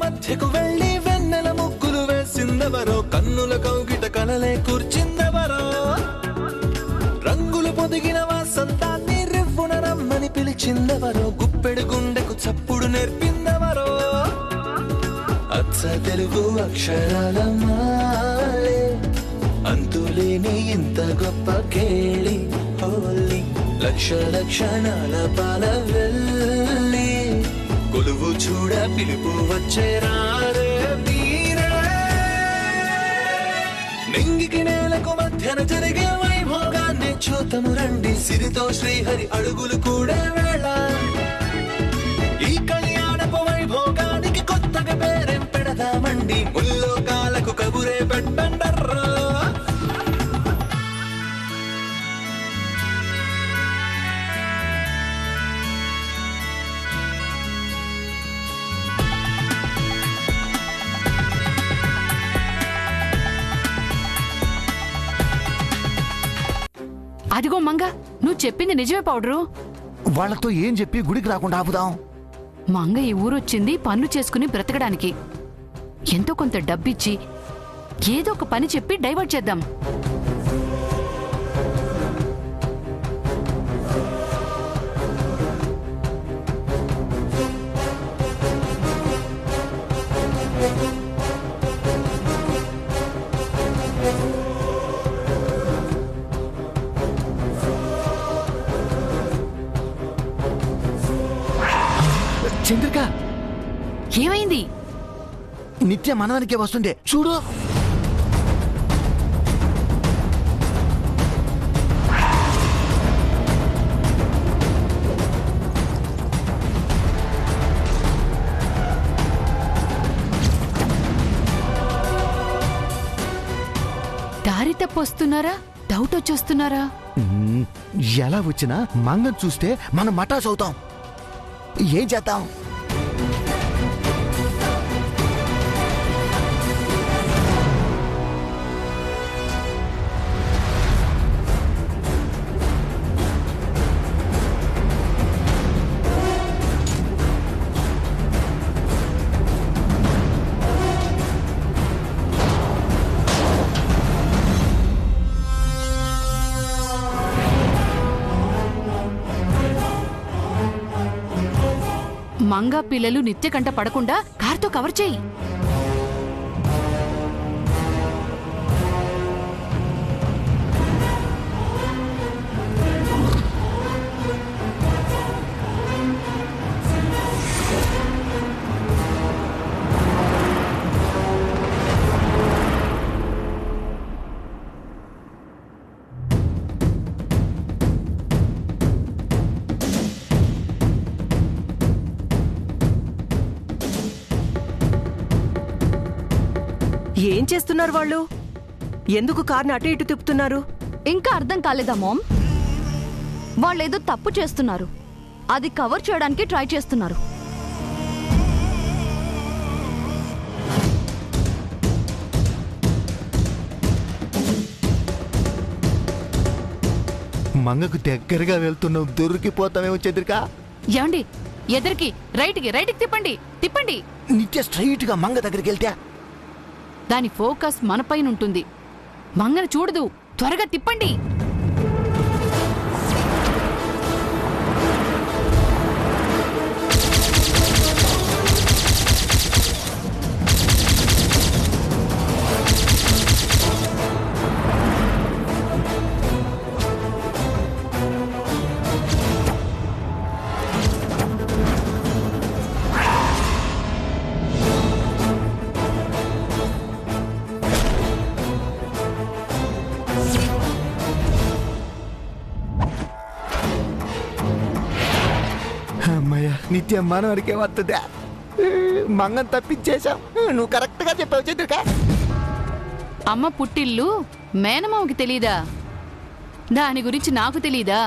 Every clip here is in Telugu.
మధ్యకు వెళ్ళి వెన్నెల ముగ్గులు వేసిందెవరో, కన్నుల కౌగిట కలలే కూర్చిందెవరో, రంగులు పొదిగిన వాసంతాన్ని రివ్వున రమ్మని పిలిచిందెవరో, గుప్పెడు గుండెకు చప్పుడు నేర్పిందెవరో, అచ్చ తెలుగు అక్షరాల మాలే అంతులేని ఇంత గొప్ప కేళి హోలీ, లక్ష లక్షణాల పాల వెళ్ళి కొలువు చూడ పిలుపు వచ్చేరారే మీరే, నింగికి నేలకు మధ్యన జరిగే వైభోగాన్ని చూతము రండి, సిరితో శ్రీహరి అడుగులు కూడా వేళ, ఈ కళ్యాణపు వైభోగానికి కొత్తగా పేరేం పెడదామండి, ముల్లోకాలకు కబురే పెట్టండర్రా. అదిగో మంగ, నువ్వు చెప్పింది నిజమే పౌడరు. వాళ్లతో ఏం చెప్పి గుడికి రాకుండా ఆపుదాం? మంగ ఈ ఊరొచ్చింది పనులు చేసుకుని బ్రతకడానికి. ఎంతో కొంత డబ్బిచ్చి ఏదో ఒక పని చెప్పి డైవర్ట్ చేద్దాం. చంద్రిక, ఏమైంది? నిత్య మనవనికే వస్తుండే చూడు. దారి తప్పొస్తున్నారా? డౌట్ వచ్చేస్తున్నారా? ఎలా వచ్చినా మంగం చూస్తే మనం మటాస్ అవుతాం. ఏం చేద్దాం? మంగా పిల్లలు నిత్య కంట పడకుండా కార్తో కవర్ చేయి. ఏం చేస్తున్నారు వాళ్ళు? ఎందుకు కార్ని అటు ఇటు తిప్పుతున్నారు? ఇంకా అర్థం కాలేదా మామ్? వాళ్ళేదో తప్పు చేస్తున్నారు, అది కవర్ చేయడానికి ట్రై చేస్తున్నారు. మంగకు దగ్గరగా వెళ్తున్నావు, దొరికిపోతామేమో చంద్రిక. ఏమండి, ఎదురికి రైట్కి తిప్పండి, తిప్పండి. నిత్య స్ట్రైట్ గా మంగ దగ్గరికి వెళ్తే దాని ఫోకస్ మనపైన ఉంటుంది. మంగను చూడదు, త్వరగా తిప్పండి. అమ్మయ్య, నిత్య మనవరికే వస్తుందా? మంగం తప్పించేశాం. నువ్వు కరెక్ట్ గా చెప్పావు చంద్రిక. అమ్మ పుట్టిల్లు మేనమావకి తెలీదా? దాని గురించి నాకు తెలీదా?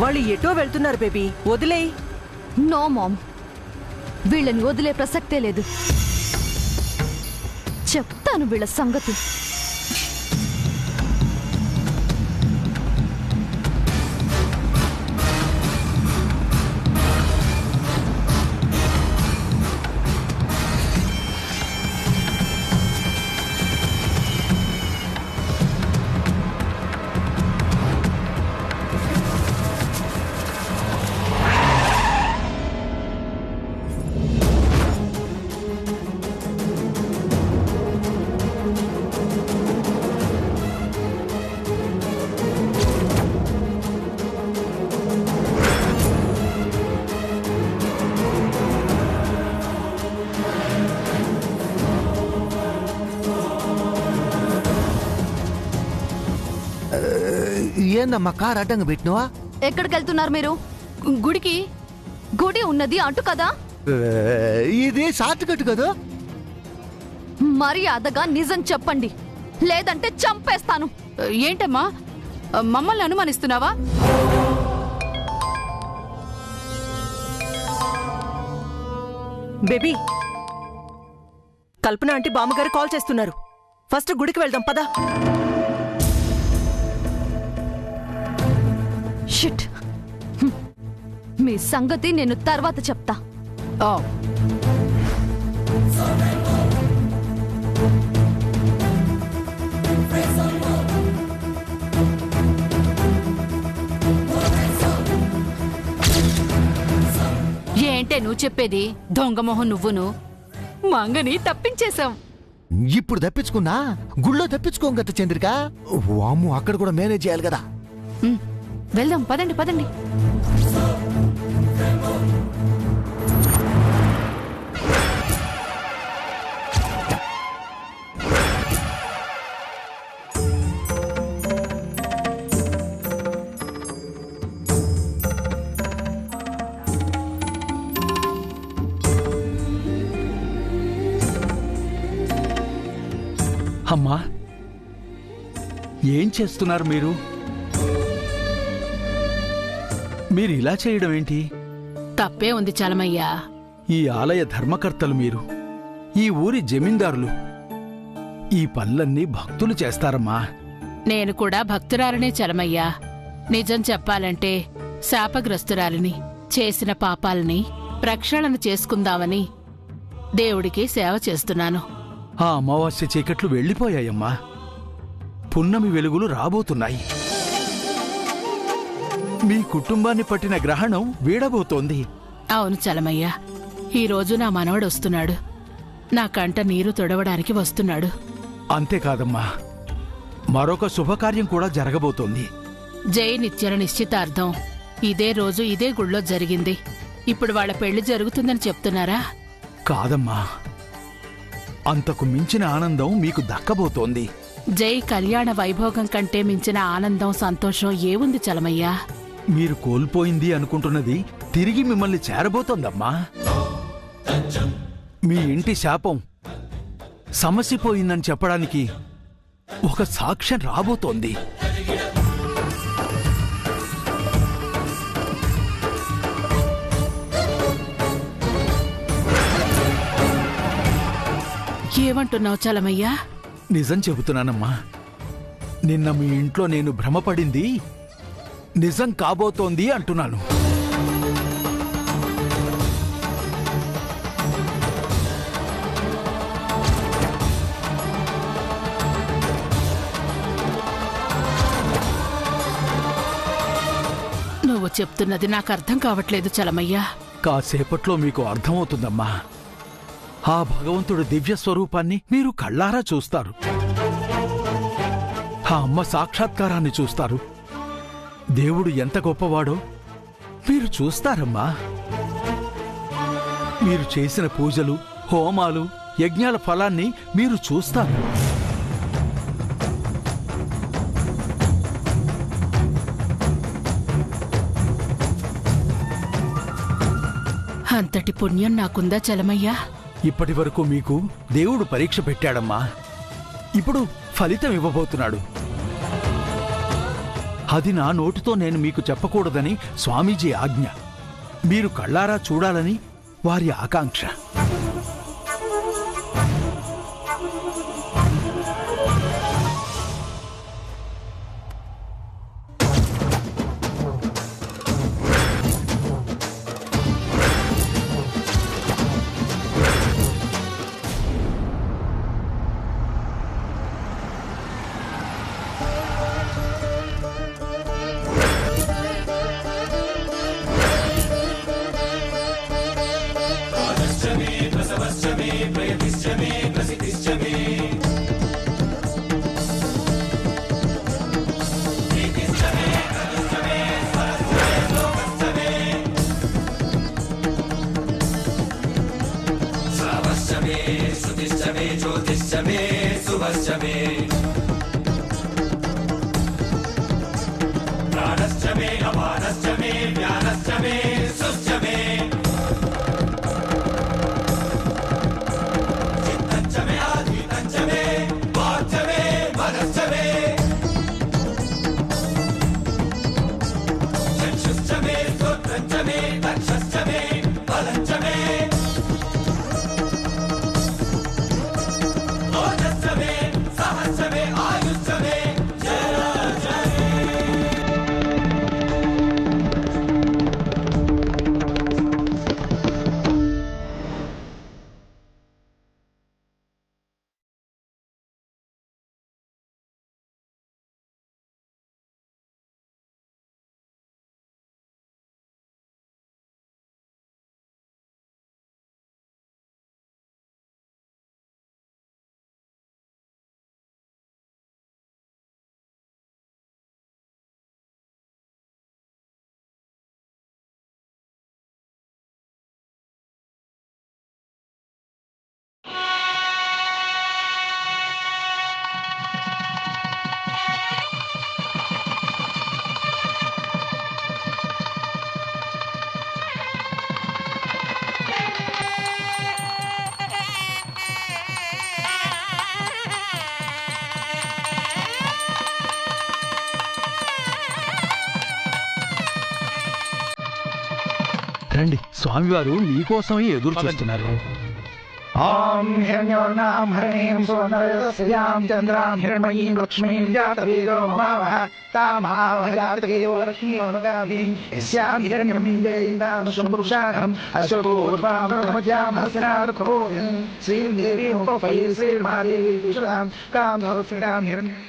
వాళ్ళు ఎటో వెళ్తున్నారు బేబీ, వదిలేయ్. నో మామ్, వీళ్ళని వదిలే ప్రసక్తే లేదు. చెప్తాను వీళ్ళ సంగతి. ఏందమ్మా కార్ అడ్డంగా పెట్టినవా? ఎక్కడికి వెళ్తున్నారు మీరు? గుడికి. గుడి ఉన్నది అటు కదా. ఇది షార్ట్ కట్ కదా. మర్యాదగా నిజం చెప్పండి, లేదంటే చంపేస్తాను. ఏంటమ్మా మమ్మల్ని అనుమానిస్తున్నావా? బేబీ, కల్పన ఆంటీ బామ్మగారు కాల్ చేస్తున్నారు. ఫస్ట్ గుడికి వెళ్దాం పదా. షిట్. మీ సంగతి నేను తర్వాత చెప్తా. ఓ, ఏంటే నువ్వు చెప్పేది? దొంగమోహన్ నువ్వును మంగని తప్పించేశాం. ఇప్పుడు తప్పించుకున్నా గుళ్ళో తప్పించుకోం కదా చంద్రిక. వాము అక్కడ కూడా మేనేజ్ చేయాలి కదా. వెళ్దాం పదండి పదండి. అమ్మా, ఏం చేస్తున్నారు మీరు? మీరు ఇలా చేయడం ఏంటి? తప్పే ఉంది చలమయ్యా. ఈ ఆలయ ధర్మకర్తలు మీరు, ఈ ఊరి జమీందారులు. ఈ పనులన్నీ భక్తులు చేస్తారమ్మా. నేను కూడా భక్తురాలనే చలమయ్యా. నిజం చెప్పాలంటే శాపగ్రస్తురాలిని. చేసిన పాపాలని ప్రక్షాళన చేసుకుందామని దేవుడికి సేవ చేస్తున్నాను. ఆ అమావాస్య చీకట్లు వెళ్ళిపోయాయమ్మా. పున్నమి వెలుగులు రాబోతున్నాయి. మీ కుటుంబాన్ని పట్టిన గ్రహణం వీడబోతోంది. అవును చలమయ్యా, ఈరోజు నా మనవడు వస్తున్నాడు. నా కంట నీరు తొడవడానికి వస్తున్నాడు. అంతేకాదమ్మా, మరొక శుభకార్యం కూడా జరగబోతోంది. జై నిత్యల నిశ్చితార్థం ఇదే రోజు ఇదే గుళ్ళో జరిగింది. ఇప్పుడు వాళ్ళ పెళ్లి జరుగుతుందని చెప్తున్నారా? కాదమ్మా, అంతకు మించిన ఆనందం మీకు దక్కబోతోంది. జై కళ్యాణ వైభోగం కంటే మించిన ఆనందం సంతోషం ఏముంది చలమయ్యా? మీరు కోల్పోయింది అనుకుంటున్నది తిరిగి మిమ్మల్ని చేరబోతోందమ్మా. మీ ఇంటి శాపం సమసిపోయిందని చెప్పడానికి ఒక సాక్ష్యం రాబోతోంది. ఏమంటున్నావు చలమయ్యా? నిజం చెబుతున్నానమ్మా. నిన్న మీ ఇంట్లో నేను భ్రమపడింది నిజం కాబోతోంది అంటున్నాను. నువ్వు చెప్తున్నది నాకు అర్థం కావట్లేదు చలమయ్యా. కాసేపట్లో మీకు అర్థమవుతుందమ్మా. ఆ భగవంతుడి దివ్య స్వరూపాన్ని మీరు కళ్ళారా చూస్తారు. ఆ అమ్మ సాక్షాత్కారాన్ని చూస్తారు. దేవుడు ఎంత గొప్పవాడో మీరు చూస్తారమ్మా. మీరు చేసిన పూజలు, హోమాలు, యజ్ఞాల ఫలాన్ని మీరు చూస్తారు. అంతటి పుణ్యం నాకుందా చలమయ్యా? ఇప్పటి వరకు మీకు దేవుడు పరీక్ష పెట్టాడమ్మా. ఇప్పుడు ఫలితం ఇవ్వబోతున్నాడు. అది నా నోటితో నేను మీకు చెప్పకూడదని స్వామీజీ ఆజ్ఞ. మీరు కళ్ళారా చూడాలని వారి ఆకాంక్ష. రండి, స్వామివారు మీకోసమే ఎదురు చూస్తున్నారు. ఓం హిరణ్యోర్ణాం హరిణీం సువర్ణరజస్యాం చంద్రాం హిరణ్మయీం లక్ష్మీం జాతవేదో మహావః తామావహజాతవేదో లక్ష్మీమనుగామీం యస్యాం హిరణ్యం జయిందాం శంభుషాహం అశ్వపూర్వాం బ్రహ్మజ్యాం హస్తినాథోయం శ్రీం దేవీం ఉపపై శ్రీర్మాదేవీ విశ్రాం కామోత్సరాం హిరణ్యం.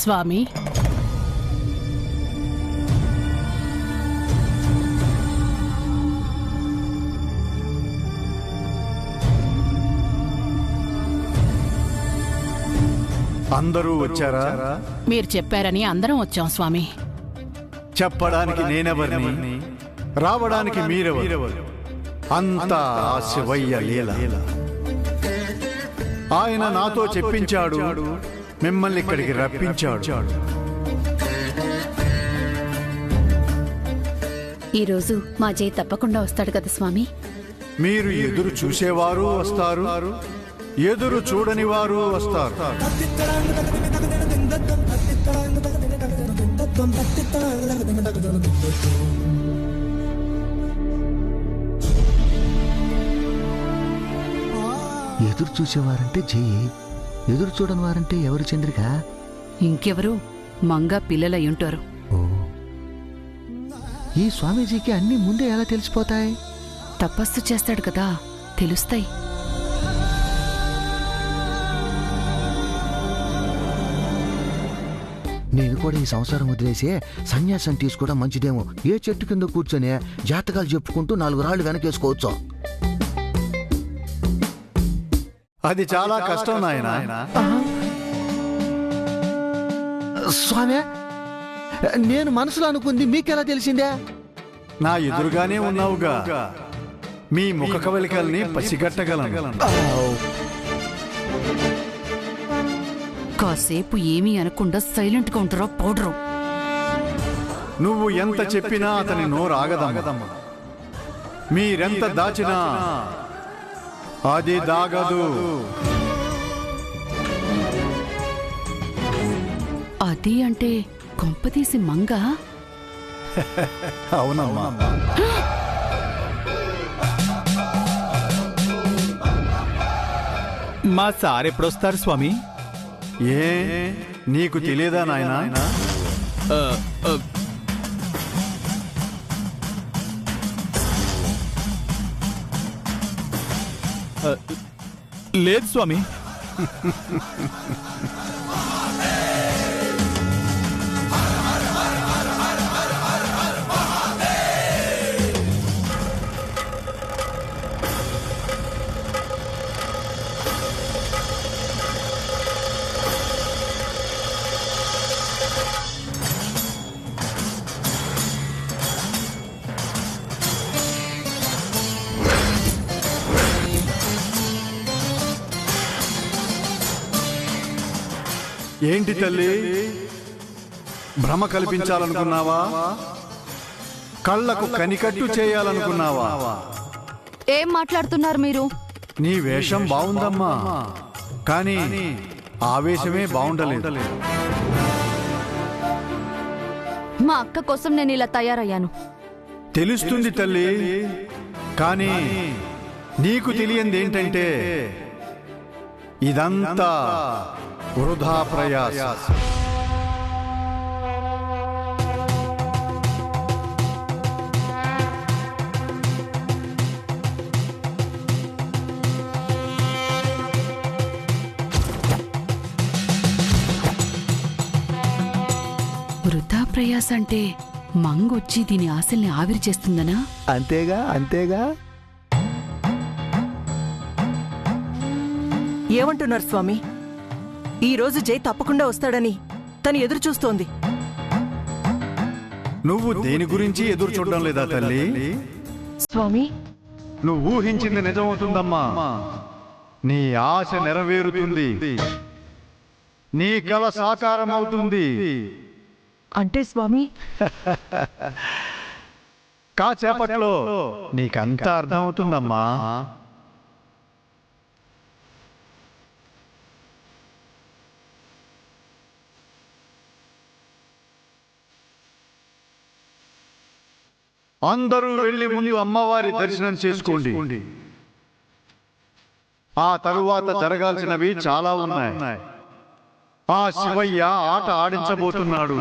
స్వామి, అందరూ వచ్చారా? మీరు చెప్పారని అందరం వచ్చాం స్వామి. చెప్పడానికి నేనెవరిని, రావడానికి మీరెవరు? అంతా ఆ శివయ్య లీల. ఆయన నాతో చెప్పించాడు, మిమ్మల్ని ఇక్కడికి రప్పించాడు. ఈరోజు మా జై తప్పకుండా వస్తాడు కదా స్వామి. మీరు ఎదురు చూసేవారు వస్తారు, ఎదురు చూడని వారు వస్తారు. ఎదురు చూసేవారంటే జై, ఎదురు చూడని వారంటే ఎవరు చంద్రిక? ఇంకెవరు? మంగ పిల్లలయ్యుంటారు. ఓ, ఈ స్వామీజీకి అన్ని ముందే ఎలా తెలిసిపోతాయి? తపస్సు చేస్తాడు కదా, తెలుస్తాయి. నేను కూడా ఈ సంసారం వదిలేసి సన్యాసం తీసుకోవడం మంచిదేమో. ఏ చెట్టు కింద కూర్చొని జాతకాలు చెప్పుకుంటూ 4 రాళ్లు వెనకేసుకోవచ్చు. అది చాలా కష్టం నాయనా. స్వామి, నేను మనసులో అనుకుంది మీకెలా తెలిసిందే? నా ఎదురుగానే ఉన్నావుగా, మీ ముఖ కవలికల్ని పసిగట్టగలను. కాసేపు ఏమీ అనకుండా సైలెంట్ గా ఉంటారో పౌడరు. నువ్వు ఎంత చెప్పినా అతని నోరు ఆగదమ్మా. మీరెంత దాచినా అది దాగదు. అది అంటే కొంపతీసి మంగ? అవునమ్మా. మా సార్ ఎప్పుడొస్తారు స్వామి? ఏ, నీకు తెలియదా నాయనా? లేదు స్వామి. ఏంటి తల్లి, భ్రమ కల్పించాలనుకున్నావా? కళ్ళకు కనికట్టు చేయాలనుకున్నావా? ఏం మాట్లాడుతున్నారు మీరు? నీ వేషం బాగుందమ్మా, కానీ ఆవేశమే బాగుండలేదు. మా అక్క కోసం నేను ఇలా తయారయ్యాను. తెలుస్తుంది తల్లి, కానీ నీకు తెలియంది ఏంటంటే ఇదంతా వృధా ప్రయాస. వృధా ప్రయాస అంటే మంగొచ్చి దీని ఆశల్ని ఆవిరి చేస్తుందనా? అంతేగా అంతేగా. ఏమంటున్నారు స్వామి? ఈ రోజు జై తప్పకుండా వస్తాడని తను ఎదురు చూస్తోంది. నువ్వు దేని గురించి ఎదురు చూడడం లేదా తల్లి? స్వామి, నువ్వు ఊహించింది నిజమవుతుందమ్మా. నీ ఆశ నెరవేరుతుంది, నీ కల సాకారం అవుతుంది. అంటే స్వామి కాసేపట్లో నీకంతా అర్థమవుతుందమ్మా. అందరూ వెళ్ళి ముందు అమ్మవారి దర్శనం చేసుకోండి. ఆ తరువాత జరగాల్సినవి చాలా ఉన్నాయి. ఆ శివయ్య ఆట ఆడించబోతున్నాడు.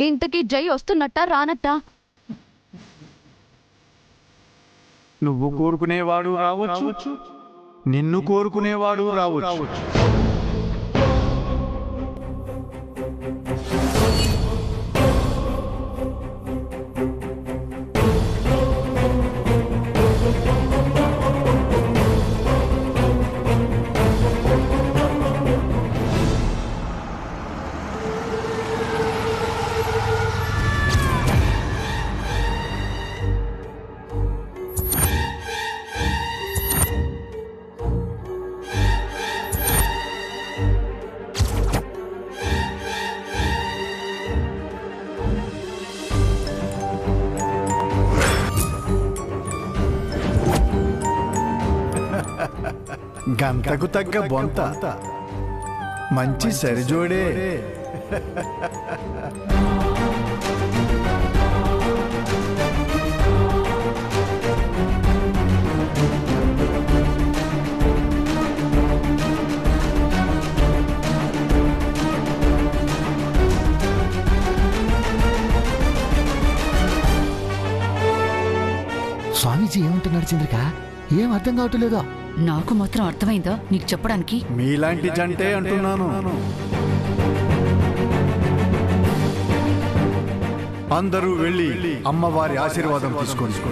ఇంతకీ జై వస్తున్నట్టా రానట్టా? నువ్వు కోరుకునేవాడు రావచ్చు, నిన్ను కోరుకునేవాడు రావచ్చు. గంటకు తగ్గ బొంత, మంచి సరిజోడే. స్వామీజీ ఏమంటున్నాడు చంద్రిక? ఏం అర్థం కావట్లేదో. నాకు మాత్రం అర్థమైందా నీకు చెప్పడానికి? మీలాంటి జంటే అంటున్నాను. అందరూ వెళ్ళి అమ్మవారి ఆశీర్వాదం తీసుకోండి.